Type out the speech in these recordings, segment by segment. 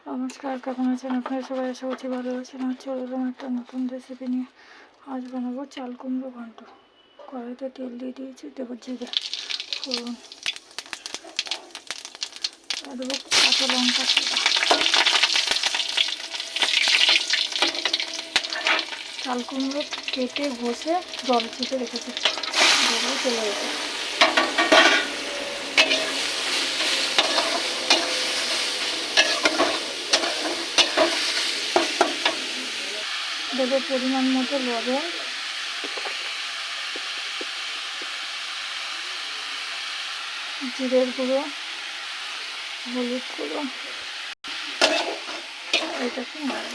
নমস্কার, কেমন আছেন আপনারা সবাই? আশা করছি ভালো আছেন। আর চলে এলাম একটা নতুন রেসিপি নিয়ে। আজ বানাবো চাল কুমড়ো ঘন্ট। কড়াইতে তেল দিয়ে দিয়েছি, দেবো জিরে ফোড়ন, আর দেবো কাঁচা লঙ্কা চিরা। চাল কুমড়ো কেটে ঘষে জল চিপে রেখেছি, যেগুলো চলে গেছে। দেবো পরিমাণ মতো লবণ, জিরের গুঁড়ো, হলুদ গুঁড়ো, এটাকে নাড়ব।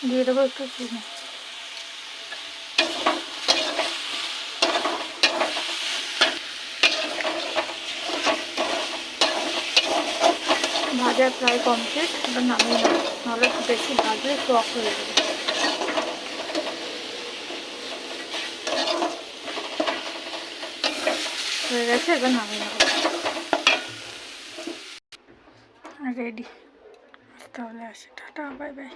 দিয়ে দেবো একটু চিনি। ভাজা প্রায় কমপ্লিট, এবার নামিয়ে নেব, নাহলে বেশি ভাজলে টক হয়ে যাবে। হয়ে গেছে, এবার নামিয়ে নেব। রেডি। তাহলে আসি, টাটা, বাই বাই।